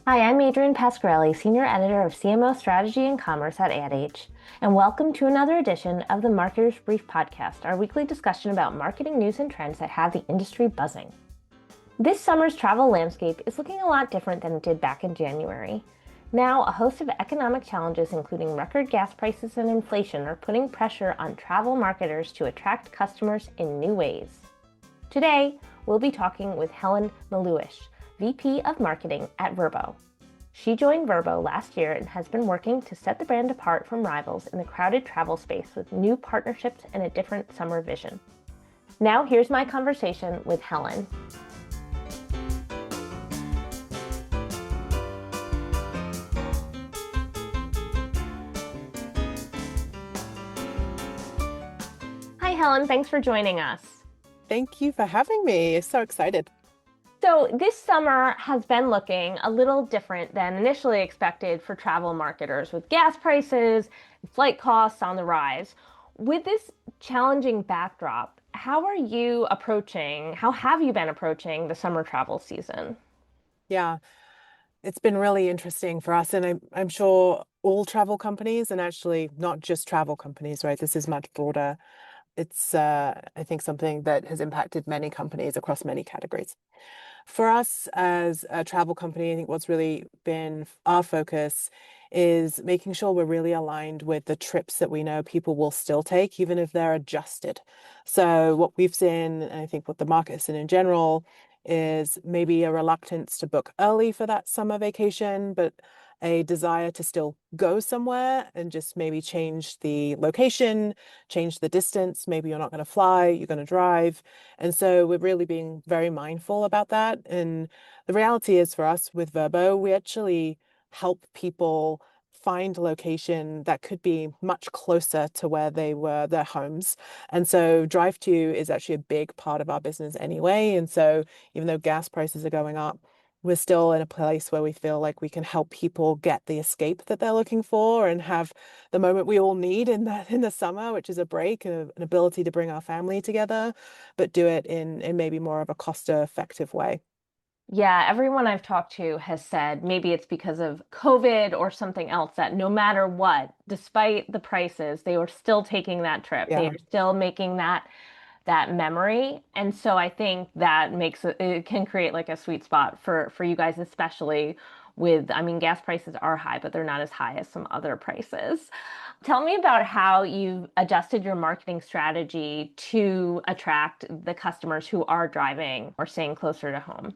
Hi, I'm Adrienne Pasquarelli, Senior Editor of CMO Strategy and Commerce at AdH, and welcome to another edition of the Marketer's Brief Podcast, our weekly discussion about marketing news and trends that have the industry buzzing. This summer's travel landscape is looking a lot different than it did back in January. Now, a host of economic challenges, including record gas prices and inflation, are putting pressure on travel marketers to attract customers in new ways. Today, we'll be talking with Helen Melluish, VP of Marketing at Vrbo. She joined Vrbo last year and has been working to set the brand apart from rivals in the crowded travel space with new partnerships and a different summer vision. Now, here's my conversation with Helen. Hi, Helen. Thanks for joining us. Thank you for having me. So excited. So this summer has been looking a little different than initially expected for travel marketers, with gas prices and flight costs on the rise. With this challenging backdrop, how have you been approaching the summer travel season? Yeah, it's been really interesting for us. And I'm sure all travel companies, and actually not just travel companies, right? This is much broader. It's, I think, something that has impacted many companies across many categories. For us as a travel company, I think what's really been our focus is making sure we're really aligned with the trips that we know people will still take, even if they're adjusted. So what we've seen, and I think what the market has seen in general, is maybe a reluctance to book early for that summer vacation, but a desire to still go somewhere and just maybe change the location, change the distance. Maybe you're not going to fly, you're going to drive. And so we're really being very mindful about that. And the reality is for us with Vrbo, we actually help people find a location that could be much closer to where they were, their homes. And so drive to is actually a big part of our business anyway. And so even though gas prices are going up, we're still in a place where we feel like we can help people get the escape that they're looking for and have the moment we all need in the summer, which is a break, an ability to bring our family together, but do it in maybe more of a cost-effective way. Yeah, everyone I've talked to has said maybe it's because of COVID or something else that no matter what, despite the prices, they were still taking that trip. They Yeah. are still making that memory. And so I think that it can create like a sweet spot for you guys, especially with, I mean, gas prices are high, but they're not as high as some other prices. Tell me about how you've adjusted your marketing strategy to attract the customers who are driving or staying closer to home.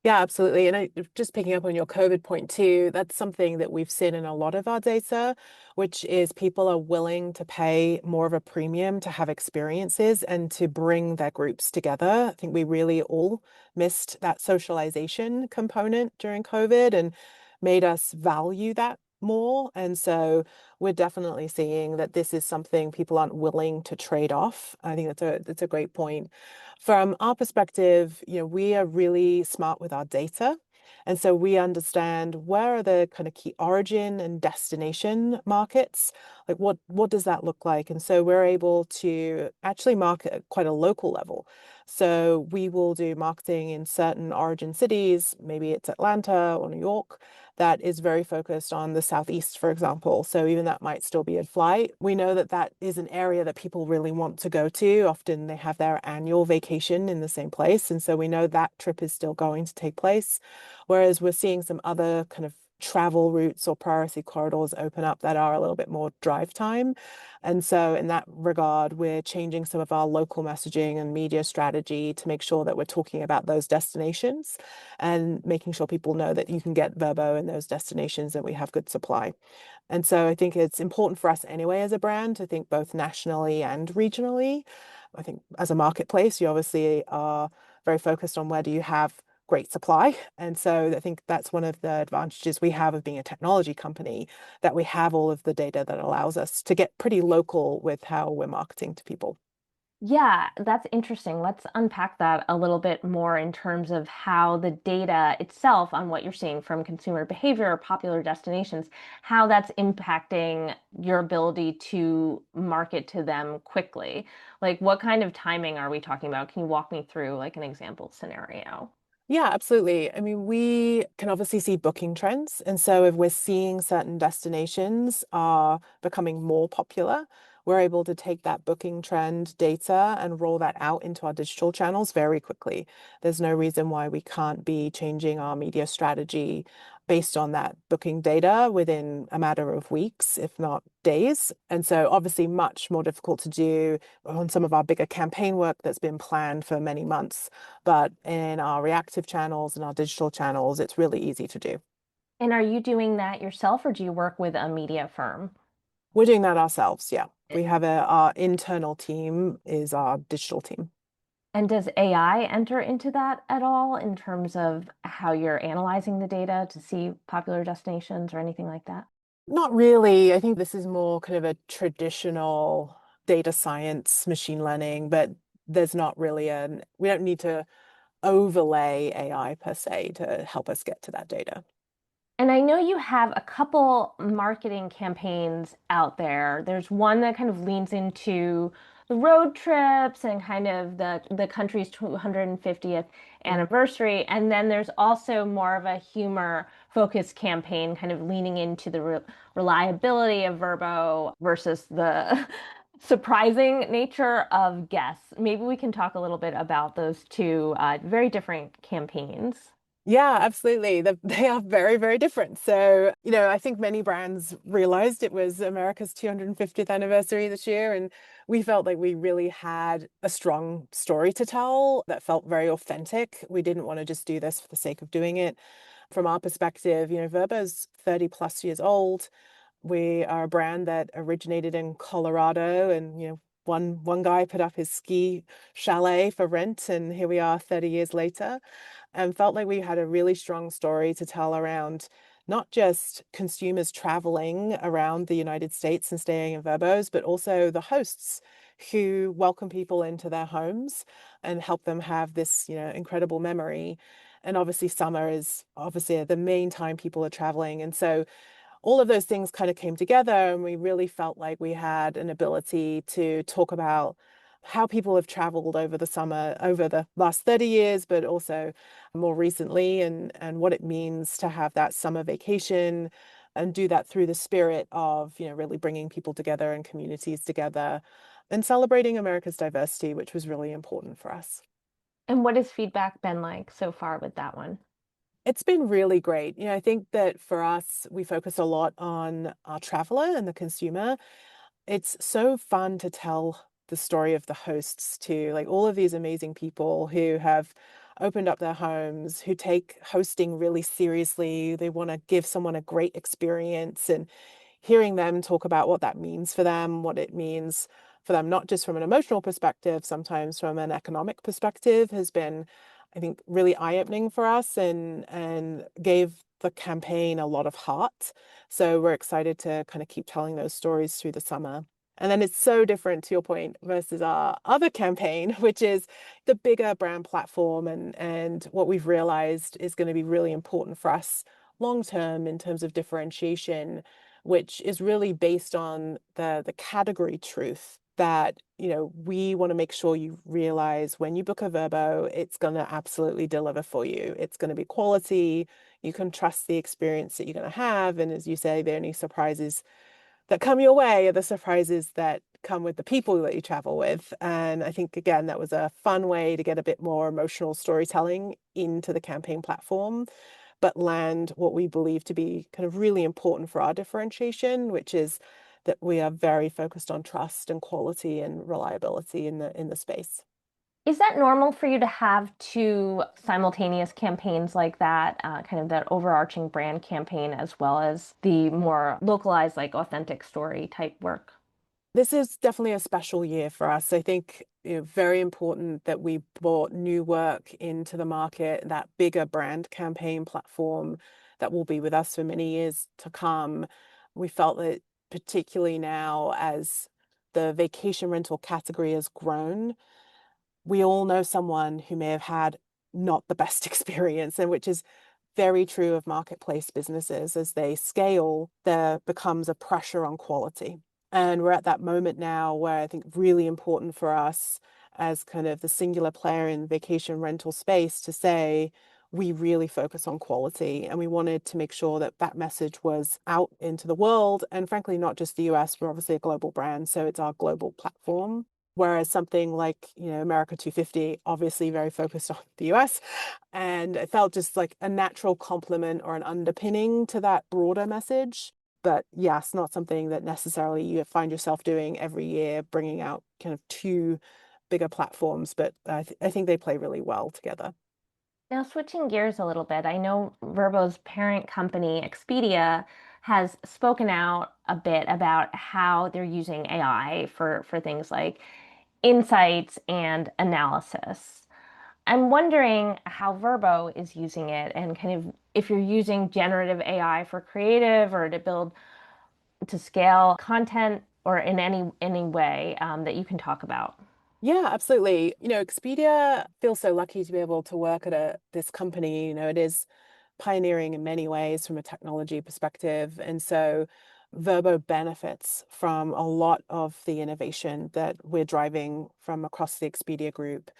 Yeah, absolutely. And just picking up on your COVID point too, that's something that we've seen in a lot of our data, which is people are willing to pay more of a premium to have experiences and to bring their groups together. I think we really all missed that socialization component during COVID and made us value that more. And so we're definitely seeing that this is something people aren't willing to trade off. I think that's a great point. From our perspective, we are really smart with our data. And so we understand where are the kind of key origin and destination markets, like what does that look like? And so we're able to actually market at quite a local level. So we will do marketing in certain origin cities, maybe it's Atlanta or New York, that is very focused on the Southeast, for example. So even that might still be in flight. We know that that is an area that people really want to go to. Often they have their annual vacation in the same place. And so we know that trip is still going to take place. Whereas we're seeing some other kind of travel routes or priority corridors open up that are a little bit more drive time. And so in that regard, we're changing some of our local messaging and media strategy to make sure that we're talking about those destinations and making sure people know that you can get Vrbo in those destinations and we have good supply. And so I think it's important for us anyway as a brand to think both nationally and regionally. I think as a marketplace, you obviously are very focused on where do you have great supply. And so I think that's one of the advantages we have of being a technology company, that we have all of the data that allows us to get pretty local with how we're marketing to people. Yeah, that's interesting. Let's unpack that a little bit more in terms of how the data itself on what you're seeing from consumer behavior or popular destinations, how that's impacting your ability to market to them quickly. Like, what kind of timing are we talking about? Can you walk me through like an example scenario? Yeah, absolutely. I mean, we can obviously see booking trends. And so if we're seeing certain destinations are becoming more popular, we're able to take that booking trend data and roll that out into our digital channels very quickly. There's no reason why we can't be changing our media strategy based on that booking data within a matter of weeks, if not days. And so obviously much more difficult to do on some of our bigger campaign work that's been planned for many months. But in our reactive channels and our digital channels, it's really easy to do. And are you doing that yourself or do you work with a media firm? We're doing that ourselves. Yeah. We have our internal team is our digital team. And does AI enter into that at all in terms of how you're analyzing the data to see popular destinations or anything like that? Not really. I think this is more kind of a traditional data science, machine learning, but there's not really we don't need to overlay AI per se to help us get to that data. And I know you have a couple marketing campaigns out there. There's one that kind of leans into the road trips and kind of the country's 250th Mm. anniversary. And then there's also more of a humor focused campaign, kind of leaning into the reliability of Vrbo versus the surprising nature of guests. Maybe we can talk a little bit about those two very different campaigns. Yeah, absolutely. They are very, very different. So, I think many brands realized it was America's 250th anniversary this year, and we felt like we really had a strong story to tell that felt very authentic. We didn't want to just do this for the sake of doing it. From our perspective, Vrbo's 30 plus years old. We are a brand that originated in Colorado, and one guy put up his ski chalet for rent, and here we are 30 years later, and felt like we had a really strong story to tell around not just consumers traveling around the United States and staying in Verbos, but also the hosts who welcome people into their homes and help them have this, incredible memory. And obviously, summer is obviously the main time people are traveling. And so all of those things kind of came together, and we really felt like we had an ability to talk about how people have traveled over the summer, over the last 30 years, but also more recently, and what it means to have that summer vacation and do that through the spirit of, really bringing people together and communities together and celebrating America's diversity, which was really important for us. And what has feedback been like so far with that one? It's been really great. I think that for us, we focus a lot on our traveler and the consumer. It's so fun to tell the story of the hosts too, like all of these amazing people who have opened up their homes, who take hosting really seriously. They want to give someone a great experience, and hearing them talk about what that means for them, what it means for them, not just from an emotional perspective, sometimes from an economic perspective, has been, I think, really eye-opening for us, and gave the campaign a lot of heart. So we're excited to kind of keep telling those stories through the summer. And then it's so different, to your point, versus our other campaign, which is the bigger brand platform, and what we've realized is going to be really important for us long term in terms of differentiation, which is really based on the category truth that, we want to make sure you realize when you book a Vrbo, it's going to absolutely deliver for you. It's going to be quality. You can trust the experience that you're going to have. And as you say, the only surprises that come your way are the surprises that come with the people that you travel with. And I think, again, that was a fun way to get a bit more emotional storytelling into the campaign platform, but land what we believe to be kind of really important for our differentiation, which is that we are very focused on trust and quality and reliability in the space. Is that normal for you to have two simultaneous campaigns like that, kind of that overarching brand campaign as well as the more localized, like authentic story type work? This is definitely a special year for us. I think, very important that we brought new work into the market, that bigger brand campaign platform that will be with us for many years to come. We felt that particularly now as the vacation rental category has grown, we all know someone who may have had not the best experience, and which is very true of marketplace businesses. As they scale, there becomes a pressure on quality. And we're at that moment now where I think really important for us as kind of the singular player in vacation rental space to say, we really focus on quality, and we wanted to make sure that that message was out into the world, and frankly, not just the US. We're obviously a global brand, so it's our global platform. Whereas something like, America 250, obviously very focused on the US, and it felt just like a natural complement or an underpinning to that broader message. But yes, not something that necessarily you find yourself doing every year, bringing out kind of two bigger platforms, but I think they play really well together. Now, switching gears a little bit, I know Vrbo's parent company, Expedia, has spoken out a bit about how they're using AI for things like insights and analysis. I'm wondering how Vrbo is using it and kind of if you're using generative AI for creative or to build to scale content or in any way that you can talk about. Yeah, absolutely. Expedia feels so lucky to be able to work at this company. It is pioneering in many ways from a technology perspective. And so Vrbo benefits from a lot of the innovation that we're driving from across the Expedia group.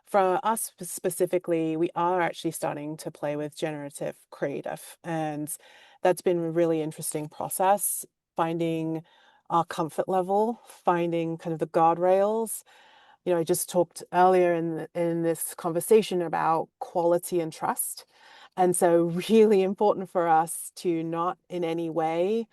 For us specifically, we are actually starting to play with generative creative. And that's been a really interesting process, finding our comfort level, finding kind of the guardrails. I just talked earlier in this conversation about quality and trust. And so really important for us to not in any way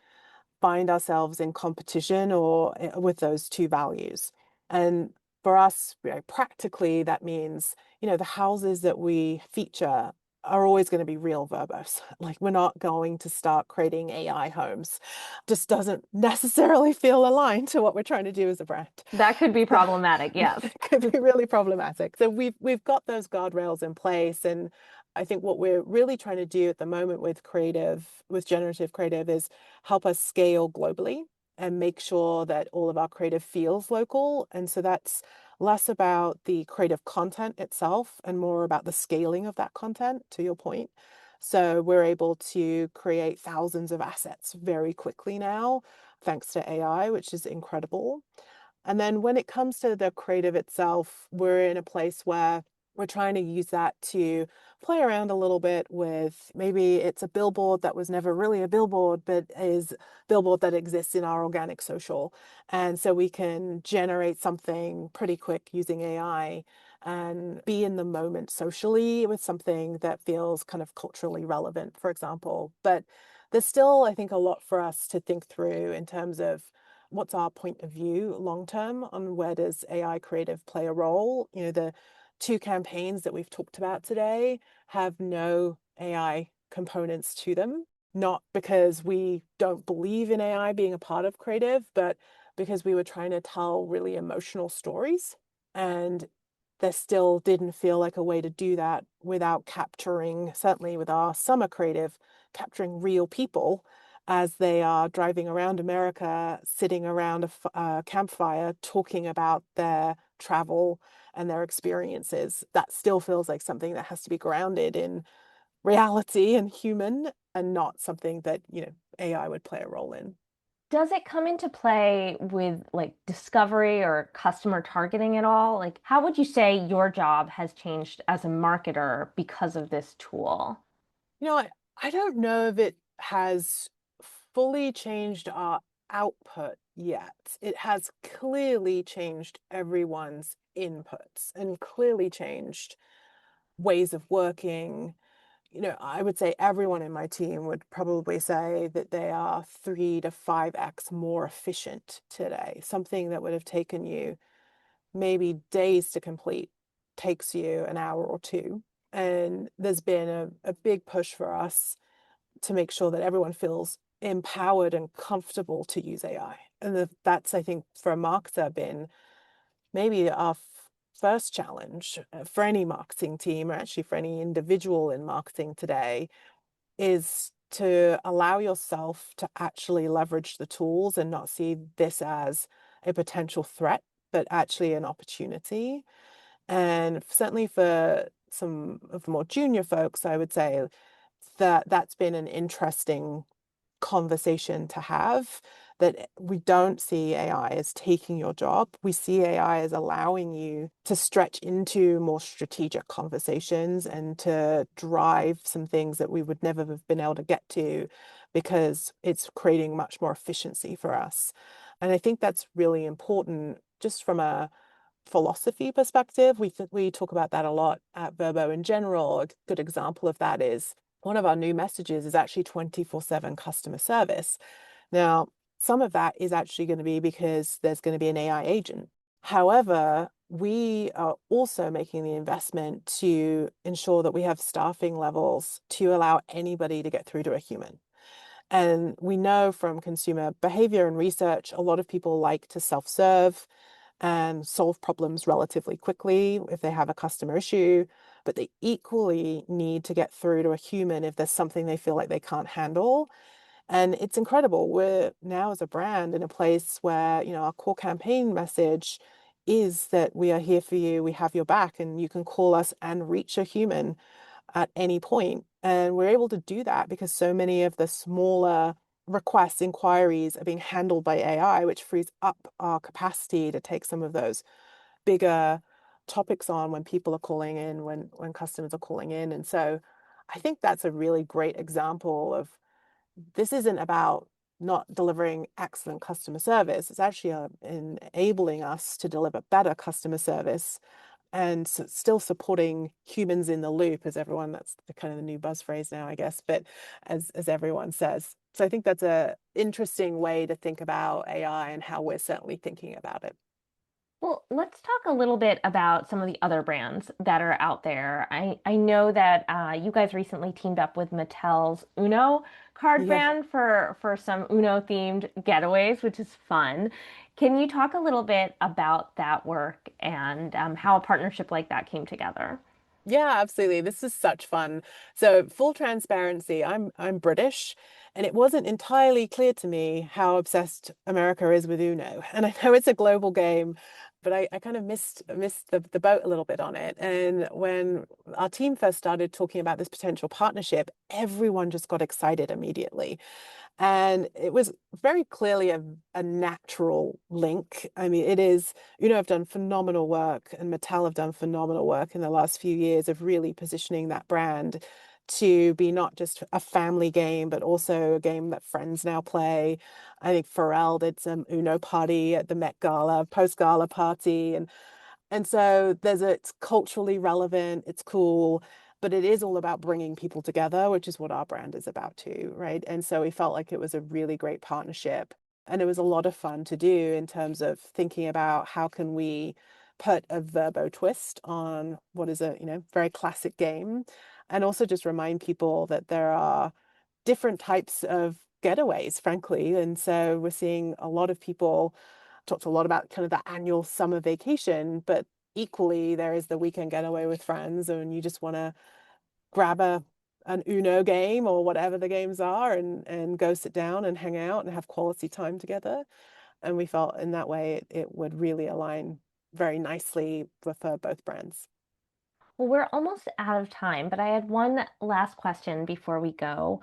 find ourselves in competition or with those two values. And for us, practically, that means, the houses that we feature are always going to be real Verbos. Like, we're not going to start creating AI homes. Just doesn't necessarily feel aligned to what we're trying to do as a brand. That could be problematic, yes. It could be really problematic. So we've got those guardrails in place, and I think what we're really trying to do at the moment with generative creative, is help us scale globally and make sure that all of our creative feels local. And so that's less about the creative content itself and more about the scaling of that content, to your point. So we're able to create thousands of assets very quickly now, thanks to AI, which is incredible. And then when it comes to the creative itself, we're in a place where we're trying to use that to play around a little bit with, maybe it's a billboard that was never really a billboard, but is a billboard that exists in our organic social. And so we can generate something pretty quick using AI and be in the moment socially with something that feels kind of culturally relevant, for example. But there's still, I think, a lot for us to think through in terms of what's our point of view long term on where does AI creative play a role. The two campaigns that we've talked about today have no AI components to them, not because we don't believe in AI being a part of creative, but because we were trying to tell really emotional stories. And there still didn't feel like a way to do that without capturing, certainly with our summer creative, capturing real people as they are driving around America, sitting around a campfire, talking about their travel and their experiences. That still feels like something that has to be grounded in reality and human, and not something that, AI would play a role in. Does it come into play with like discovery or customer targeting at all? Like, how would you say your job has changed as a marketer because of this tool? I don't know if it has fully changed our output yet. It has clearly changed everyone's inputs and clearly changed ways of working. I would say everyone in my team would probably say that they are 3 to 5x more efficient today. Something that would have taken you maybe days to complete takes you an hour or two. And there's been a big push for us to make sure that everyone feels empowered and comfortable to use AI. And that's, I think, for a marketer, been maybe our first challenge for any marketing team, or actually for any individual in marketing today, is to allow yourself to actually leverage the tools and not see this as a potential threat, but actually an opportunity. And certainly for some of the more junior folks, I would say that that's been an interesting conversation to have. that we don't see AI as taking your job. We see AI as allowing you to stretch into more strategic conversations and to drive some things that we would never have been able to get to because it's creating much more efficiency for us. And I think that's really important just from a philosophy perspective. We talk about that a lot at Vrbo in general. A good example of that is one of our new messages is actually 24/7 customer service. Now, some of that is actually going to be because there's going to be an AI agent. However, we are also making the investment to ensure that we have staffing levels to allow anybody to get through to a human. And we know from consumer behavior and research, a lot of people like to self-serve and solve problems relatively quickly if they have a customer issue, but they equally need to get through to a human if there's something they feel like they can't handle. And it's incredible. We're now as a brand in a place where, our core campaign message is that we are here for you, we have your back, and you can call us and reach a human at any point. And we're able to do that because so many of the smaller requests, inquiries are being handled by AI, which frees up our capacity to take some of those bigger topics on when people are calling in, when customers are calling in. And so I think that's a really great example of this isn't about not delivering excellent customer service. It's actually enabling us to deliver better customer service and still supporting humans in the loop as everyone, that's the kind of the new buzz phrase now, I guess, but as everyone says. So I think that's a interesting way to think about AI and how we're certainly thinking about it. Well, let's talk a little bit about some of the other brands that are out there. I know that you guys recently teamed up with Mattel's Uno card Yeah. brand for some Uno themed getaways, which is fun. Can you talk a little bit about that work and how a partnership like that came together? Yeah, absolutely. This is such fun. So, full transparency, I'm British, and it wasn't entirely clear to me how obsessed America is with Uno. And I know it's a global game, but I kind of missed the boat a little bit on it. And when our team first started talking about this potential partnership, everyone just got excited immediately. And it was very clearly a natural link. I mean, it is, I've done phenomenal work, and Mattel have done phenomenal work in the last few years of really positioning that brand to be not just a family game, but also a game that friends now play. I think Pharrell did some Uno party at the Met Gala, post-gala party, and so it's culturally relevant, it's cool, but it is all about bringing people together, which is what our brand is about too, right? And so we felt like it was a really great partnership. And it was a lot of fun to do in terms of thinking about how can we put a Verbo twist on what is a, very classic game. And also just remind people that there are different types of getaways, frankly. And so we're seeing a lot of people talked a lot about kind of the annual summer vacation, but equally there is the weekend getaway with friends, and you just want to grab an Uno game or whatever the games are and go sit down and hang out and have quality time together. And we felt in that way it would really align very nicely with both brands. Well, we're almost out of time, but I had one last question before we go.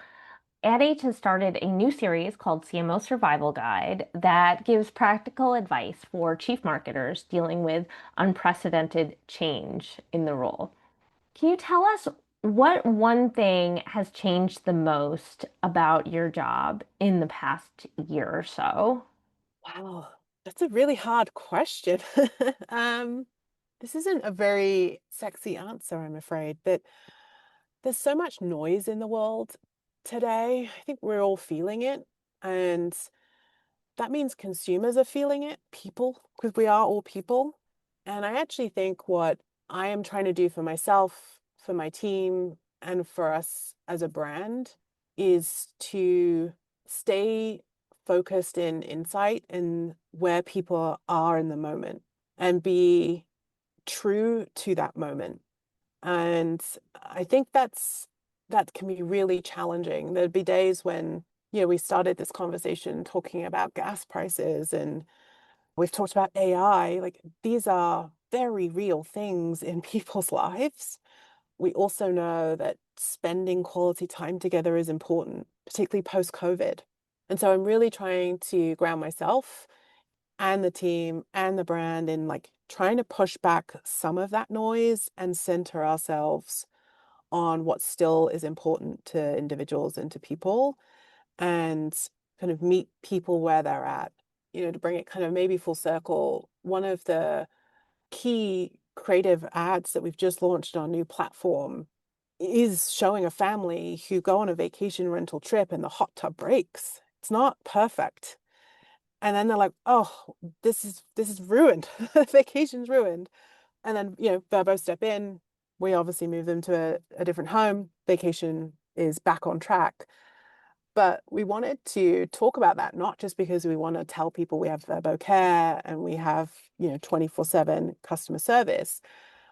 Ad Age has started a new series called CMO Survival Guide that gives practical advice for chief marketers dealing with unprecedented change in the role. Can you tell us what one thing has changed the most about your job in the past year or so? Wow, that's a really hard question. um, this isn't a very sexy answer, I'm afraid, but there's so much noise in the world today. I think we're all feeling it. And that means consumers are feeling it, people, because we are all people. And I actually think what I am trying to do for myself, for my team, and for us as a brand is to stay focused in insight and where people are in the moment and be true to that moment. And I think that can be really challenging. There'd be days when, we started this conversation talking about gas prices, and we've talked about AI. Like, these are very real things in people's lives. We also know that spending quality time together is important, particularly post-COVID. And so I'm really trying to ground myself and the team and the brand in like trying to push back some of that noise and center ourselves on what still is important to individuals and to people, and kind of meet people where they're at. To bring it kind of maybe full circle, one of the key creative ads that we've just launched on our new platform is showing a family who go on a vacation rental trip and the hot tub breaks. It's not perfect. And then they're like, oh, this is ruined. Vacation's ruined. And then, Vrbo step in. We obviously move them to a different home. Vacation is back on track. But we wanted to talk about that, not just because we want to tell people we have Vrbo Care and we have, 24/7 customer service.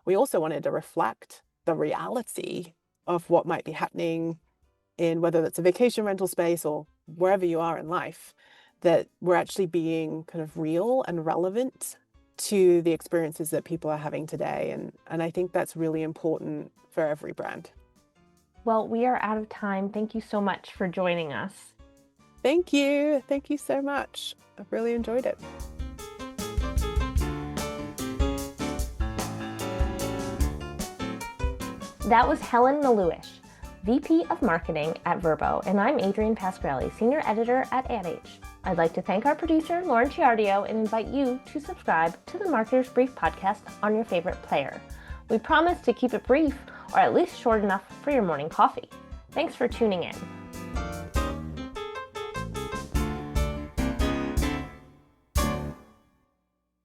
We also wanted to reflect the reality of what might be happening in whether that's a vacation rental space or wherever you are in life, that we're actually being kind of real and relevant to the experiences that people are having today. And I think that's really important for every brand. Well, we are out of time. Thank you so much for joining us. Thank you. Thank you so much. I've really enjoyed it. That was Helen Melluish, VP of Marketing at Vrbo, and I'm Adrienne Pasquarelli, Senior Editor at AdH. I'd like to thank our producer, Lauren Chiardio, and invite you to subscribe to the Marketer's Brief podcast on your favorite player. We promise to keep it brief, or at least short enough for your morning coffee. Thanks for tuning in.